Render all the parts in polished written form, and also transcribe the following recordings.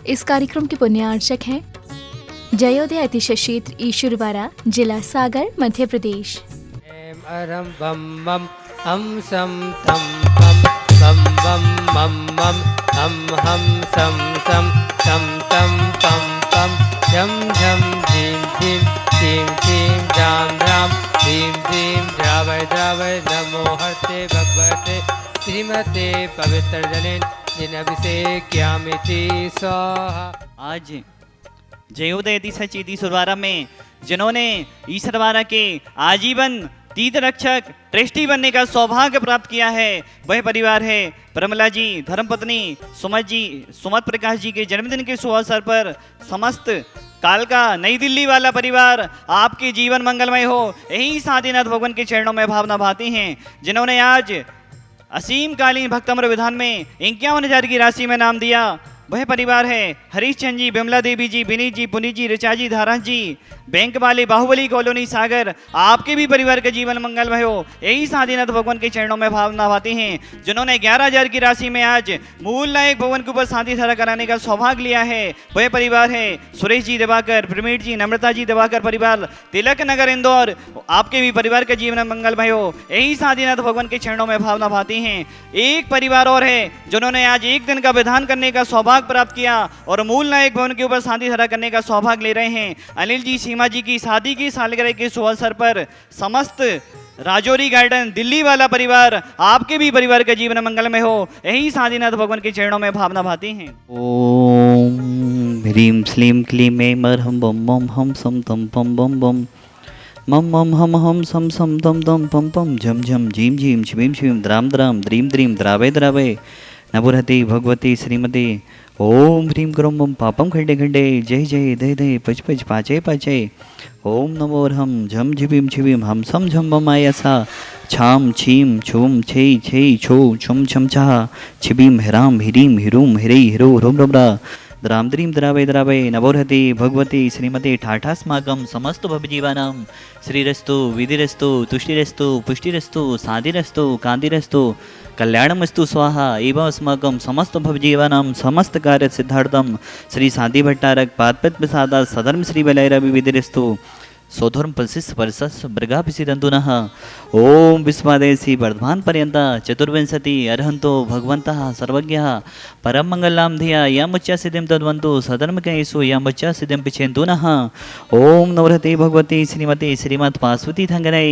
इस कार्यक्रम के पुण्यार्चक हैं जयोदय अतिशय क्षेत्र ईश्वरवाड़ा, जिला सागर, मध्य प्रदेश। अरम बम बम हम सम तम पम बम बम मम मम हम सम सम तम तम पम पम झम झम झीम झीम झीम झीम राम राम धीम धीम द्रावय द्रावय नमो हर्ते भगवते श्रीमते पवित्र जनेन जिन अभिषेक्यामिति स्वाहा। आज जयोदय अतिशय क्षेत्र ईश्वरवाड़ा में जिन्होंने ईश्वरवाड़ा के आजीवन तीर्थ रक्षक ट्रस्टी बनने का सौभाग्य प्राप्त किया है, वह परिवार है प्रमला जी, धर्मपत्नी सुमत प्रकाश जी के जन्मदिन के शुभ अवसर पर समस्त कालका नई दिल्ली वाला परिवार आपके जीवन मंगलमय हो, यही साधीनाथ भगवान के चरणों में भावना भाते हैं। जिन्होंने आज असीम कालीन भक्तम्र विधान में 51,000 की राशि में नाम दिया, वह परिवार है हरीश चंद जी, बिमला देवी जी, विनीत जी, पुनीत जी, ऋचा जी, धारा जी, बैंक वाले बाहुबली कॉलोनी सागर। आपके भी परिवार का जीवन मंगलमय हो, यही साधीनाथ भगवान के चरणों में भावना भाते हैं। जिन्होंने 11,000 की राशि में आज मूल नायक भवन के ऊपर शादी धरा कराने का सौभाग्य लिया है, वह परिवार है सुरेश जी दिवाकर, प्रमीट जी, नम्रता जी दिवाकर परिवार, तिलक नगर इंदौर। आपके भी परिवार का जीवन मंगलमय हो, यही साधीनाथ भगवान के चरणों में भावना भाते हैं। एक परिवार और है जिन्होंने आज एक दिन का विधान करने का सौभाग्य प्राप्त किया और मूल नायक भवन के ऊपर शादी धरा करने का सौभाग्य ले रहे हैं। अनिल जी, सीमा जी की शादी की सालगिरह के शुभ अवसर पर समस्त राजौरी गार्डन दिल्ली वाला परिवार, आपके भी परिवार का जीवन मंगलमय हो, यही साधीनाथ भगवान के चरणों में भावना भाती हैं। ओम ह्रीम श्लीम क्लीम ऐं मरहम बम बम हम सम तम पम बम बम मम मम हम सम सम दम दम पम पम झम झम झीम झीम शिवीम शिवीम द्राम द्राम द्रीम द्रीम द्रावय द्रावय नभुरति भगवती श्रीमती ओम ह्रीम क्रोम बम पापम खंडे खंडे जय जय दय दय पच पच पाचे पाचे ओम नमो हम झम झिबीम छिबीम हम सम झम बमायसा छाम छीम छूम छे छे छो छुम छम छा छिबीम हिराम हिरीम हिरूम हिरे हिरो ह्रोम ह्रोमरा द्राम द्रीम द्रावय द्रावय नवोहति भगवती श्रीमती ठाठास्माकं समस्त भवजीवानां श्रीरस्तु विधिरस्तु तुष्टिरस्तु पुष्टिरस्तु शांतिरस्तु कांतिरस्तु कल्याणमस्तु स्वाहा एवं अस्माकं समस्त भवजीवानां समस्त कार्य सिद्धार्थम श्री शांति भट्टारक पादपद प्रसादा सधर्म श्री बलैरवि विधिरस्तु सोधर्म पल्सिस परसस मृगाभिषिदन्तुनः ओम विश्वादेशी वर्धमान पर्यंत चतुर्विंशति अर्हन्तो भगवन्तः सर्वज्ञः परम मंगलां धिया यमुच्च सिद्धिं तद्वन्तु सधर्मकेषु यमुच्च सिद्धिं पिछेन्तुनः ओम नवरति भगवती श्रीमती श्रीमत् पार्वती थंगराय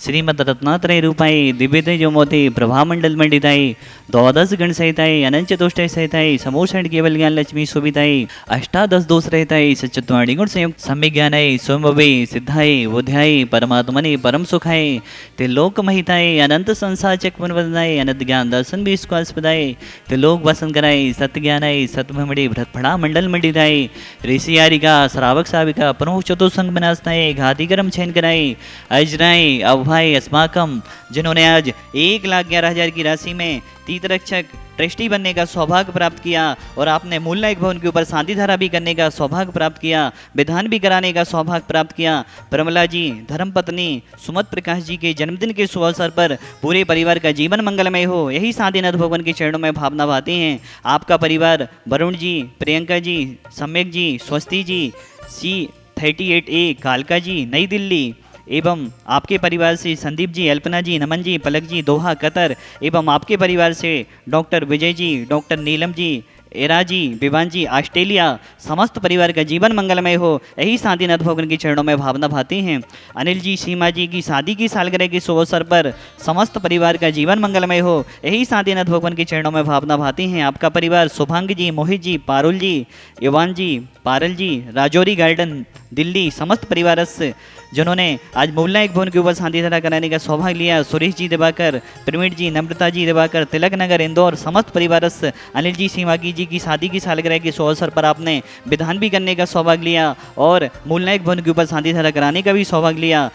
श्रीमद रत्नात्रय रूपाय दिव्य जोमोति प्रभामंडल मंडिताय द्वादश गण सहिताय अनंत चतुष्टय सहिताय समोषण केवल ज्ञान लक्ष्मी शोभिताय अष्टादश दोष रहिताय सच्चत्वाणी गुण संयुक्त सम्यक ज्ञानाय स्वयंभवे सिद्धाय बोध्याय परमात्मने परम सुखाय त्रिलोक महिताय अनंत संसार चक्रवदनाय अनंत ज्ञान दर्शन भी स्पदाय त्रिलोक वसन कराय सत्य ज्ञानाय सतभमणि भ्रतफड़ा मंडल मंडिताय ऋषि यारिका श्रावक साविका प्रमुख चतुसंग बनासनाय घाती कर्म छेन कराय अजराय अवभाय अस्माकम। जिन्होंने आज 1,11,000 की राशि में तीर्थ रक्षक ट्रस्टी बनने का सौभाग्य प्राप्त किया और आपने मूल नायक भवन के ऊपर शांति धारा भी करने का सौभाग्य प्राप्त किया, विधान भी कराने का सौभाग्य प्राप्त किया। प्रमला जी, धर्मपत्नी सुमत प्रकाश जी के जन्मदिन के शुभ अवसर पर पूरे परिवार का जीवन मंगलमय हो, यही साधीनाथ भगवान के चरणों में भावना भाते हैं। आपका परिवार वरुण जी, प्रियंका जी, सम्यक जी, स्वस्ति जी, C38A कालका जी, नई दिल्ली एवं आपके परिवार से संदीप जी, अल्पना जी, नमन जी, पलक जी, दोहा कतर एवं आपके परिवार से doctor Vijay ji, doctor Neelam ji, era जी, विवान जी, ऑस्ट्रेलिया। समस्त परिवार का जीवन मंगलमय हो, यही साधीनाथ भगवान के चरणों में भावना भाती हैं। अनिल जी, सीमा जी की शादी की सालगिरह के शुभ अवसर पर समस्त परिवार का जीवन मंगलमय हो, यही साधीनाथ भगवान के चरणों में भावना भाती हैं। आपका परिवार शुभांग जी, मोहित जी, पारुल जी, युवान जी, पारल जी, राजौरी गार्डन दिल्ली, समस्त परिवार से जिन्होंने आज मूल नायक भवन के ऊपर शांति धारा कराने का सौभाग्य लिया, सुरेश जी दिवाकर, प्रमीट जी, नम्रता जी दिवाकर, तिलक नगर इंदौर, समस्त परिवार से अनिल जी, सीमा जी की शादी की सालगिरह के शुभ अवसर पर आपने विधान भी करने का सौभाग्य लिया और मूल नायक भवन के ऊपर शांति धारा कराने का भी सौभाग्य लिया।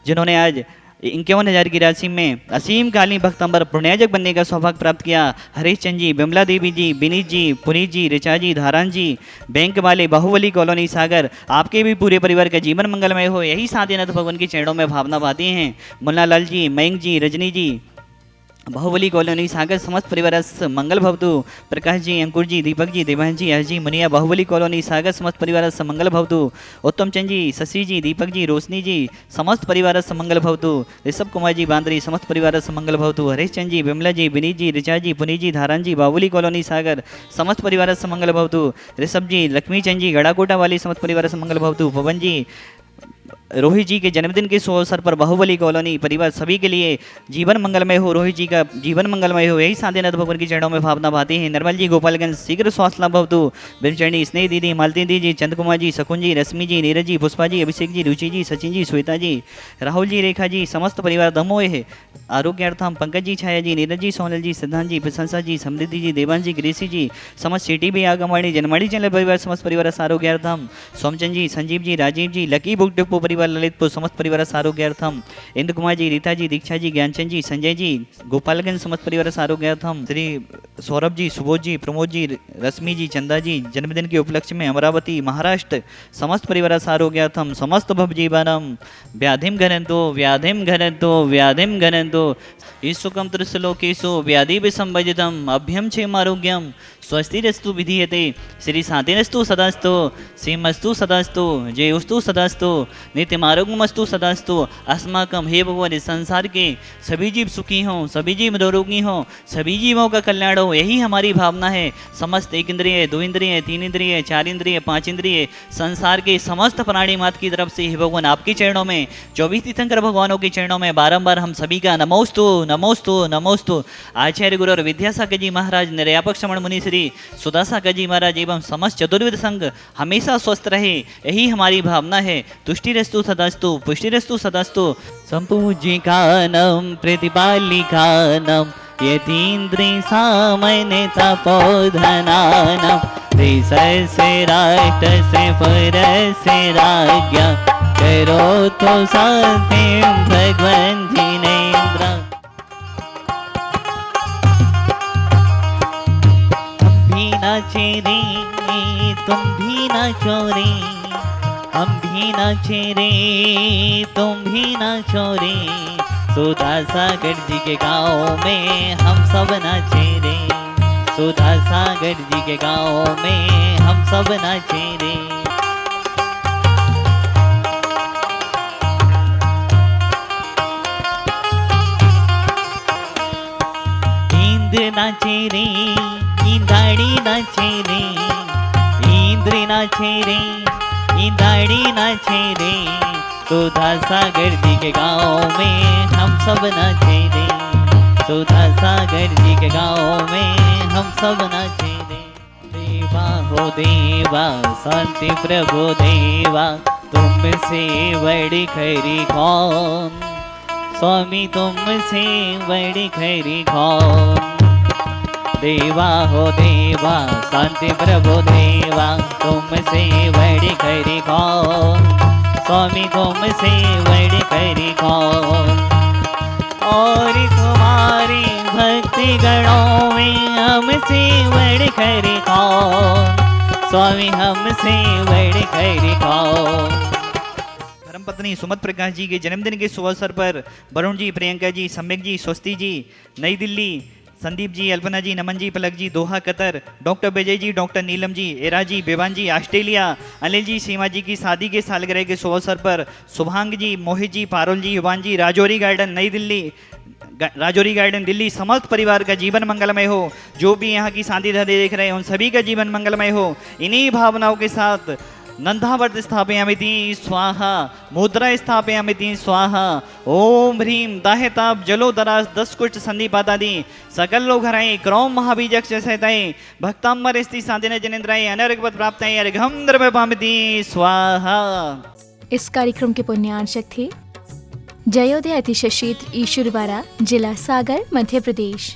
जिन्होंने आज 51,000 की राशि में असीम कालीन भक्तंबर पुण्याजक बनने का सौभाग्य प्राप्त किया। हरीश चंद जी, बिमला देवी जी, विनीत जी, पुनीत जी, ऋचा जी, धारान जी, बैंक वाले बाहुबली कॉलोनी सागर। आपके भी पूरे परिवार का जीवन मंगलमय हो, यही साधीनाथ भगवान के चरणों में भावना भाती हैं। मुन्ना लाल जी, मयंक जी, रजनी जी, बाहुबली कॉलोनी सागर समस्त परिवार मंगल भवतु। प्रकाश जी, अंकुर जी, दीपक जी, देवांश जी, हर्ष जी, मुनिया बाहुबली कॉलोनी सागर समस्त परिवार मंगल भवतु। उत्तम चंद जी, शशि जी, दीपक जी, रोशनी जी समस्त परिवार मंगल भवतु। ऋषभ कुमार जी बांदरी समस्त परिवार मंगल भवतु। हरीश चंद जी, विमला जी, विनीत जी, ऋचा जी, पुनीत जी, धारण जी बाहुबली कॉलोनी सागर समस्त परिवार मंगल भवतु। ऋषभ जी, लक्ष्मी चंद जी, गड़ाकोटा वाली समस्त परिवार मंगल भवतु। पवन जी, रोहित जी के जन्मदिन के शुभ अवसर पर बाहुबली कॉलोनी परिवार सभी के लिए जीवन मंगलमय हो, रोहित जी का जीवन मंगलमय हो, यही साधीनाथ भगवान की चरणों में भावना भाती है। निर्मल जी, गोपालगंज शीघ्र स्वास्थ्य लाभ भवतु। ब्रह्मचरणी, स्नेह दीदी, मालती दीदी, चंद कुमार जी, शकुन जी, रश्मि जी, नीरज जी, पुष्पा जी, अभिषेक जी, रुचि जी, सचिन जी, श्वेता जी, राहुल जी, रेखा जी समस्त परिवार दमोह है आरोग्यार्थम। पंकज जी, छाया जी, नीरज जी, सोनल जी, सिद्धांत जी, प्रशंसा जी, समृद्धि जी, देवांश जी, ग्रेसी जी समस्त सिटी भी आगमवाणी जनवाणी चैनल परिवार समस्त परिवार आरोग्यार्थम। सोमचंद जी, संजीव जी, राजीव जी, लकी बुक डिपो परिवार ललितपुर समस्त परिवार आरोग्यार्थम। इंदु कुमार जी, रीता जी, दीक्षा जी, ज्ञानचंद जी, संजय जी, गोपालगंज समस्त परिवार आरोग्यार्थम। श्री सौरभ जी, सुबोध जी, प्रमोद जी, रश्मि जी, चंदा जी जन्मदिन के उपलक्ष्य में अमरावती महाराष्ट्र समस्त परिवार आरोग्यार्थम। समस्त भव जीवनम व्याधिम घनंतो व्याधिम घनंतो व्याधिम घनंतो ईशुकम त्रिशलोकेशु व्याधि विसंभजितम अभ्यम क्षेमारोग्यम स्वस्तिरस्तु विधीयते। श्री शांतिरस्तु सदास्तु सीमस्तु सदास्तु जयोस्तु सदास्तु नित्यमारोग्यमस्तु सदास्तु। अस्माकम हे भगवान, इस संसार के सभी जीव सुखी हों, सभी जीव निरोगी हों, सभी जीवों का कल्याण हो, यही हमारी भावना है। समस्त एक इंद्रिय, दो इंद्रिय, तीन इंद्रिय, चार इंद्रिय, पांच इंद्रिय, संसार के समस्त प्राणी मात की तरफ से हे भगवान आपके चरणों में, 24 तीर्थंकर भगवानों के चरणों में बारंबार हम सभी का नमोस्तु नमोस्तु नमोस्तु। आचार्य गुरु और विद्यासागर जी महाराज, निर्यापक श्रमण मुनि श्री सुदासागर जी महाराज एवं समस्त चतुर्विद संघ हमेशा स्वस्थ रहे, यही हमारी भावना है। तुष्टिरस्तु सदास्तु पुष्टिरस्तु सदास्तु। संपूजिकानम प्रतिपालिकानम यतीन्द्रि सामने तपोधनानम देशस्य राष्ट्रस्य परस्य राज्ञा करो तो सत्यं भगवन् जिनेन्द्र। नाचे रे तुम भी नाचो रे, हम भी नाचे रे तुम भी नाचो रे। सुधा सागर जी के गाँव में हम सब नाचे रे, सुधा सागर जी के गाँव में हम सब नाचे रे। इंद्र नाचे रे, इंद्राणी नाचे रे, इंद्र नाचे रे, इंद्राणी नाचे रे। सुधा सागर जी के गाँव में हम सब नाचे रे, सुधा सागर जी के गाँव में हम सब नाचे रे। देवा हो देवा शांति प्रभु देवा, तुमसे बड़ी खैरी कौन, स्वामी तुमसे बड़ी खैरी कौन। देवा हो देवा शांति प्रभु देवा, तुमसे बड़ी खैरी कौन, स्वामी तुमसे बड़ी खैरी कौन। और तुम्हारी भक्ति गणों में हमसे बड़ी खैरी कौन, स्वामी हमसे बड़ी खैरी कौन। धर्मपत्नी सुमत प्रकाश जी के जन्मदिन के शुभ अवसर पर वरुण जी, प्रियंका जी, सम्यक जी, स्वस्ति जी नई दिल्ली, संदीप जी, अल्पना जी, नमन जी, पलक जी Doha Qatar, doctor Vijay ji, doctor Neelam ji, era जी, बेवान जी ऑस्ट्रेलिया, अनिल जी, सीमा जी की शादी के सालगिरह के शुभ अवसर पर शुभांग जी, मोहित जी, पारुल जी, युवान जी, राजौरी गार्डन नई दिल्ली, राजौरी गार्डन दिल्ली समस्त परिवार का जीवन मंगलमय हो। जो भी यहाँ की शादी देख रहे हैं उन सभी का जीवन मंगलमय हो। इन्हीं भावनाओं के साथ नंदावर्त स्थापयामिति स्वाहा, मुद्रा स्थापयामिति स्वाहा। ओम ह्रीम दाहेताप जलोदरास 10 कुष्ठ संधिपातादि सकल लोग हराए क्रौम महाबीजक सहताए भक्तांबर स्थिति साधन जनेन्द्राय अनर्घवत प्राप्ताय अर्घम द्रव्यपामिति स्वाहा। इस कार्यक्रम के पुण्यार्चक थे जयोदय अतिशय क्षेत्र ईश्वरवाड़ा, जिला सागर, मध्य प्रदेश।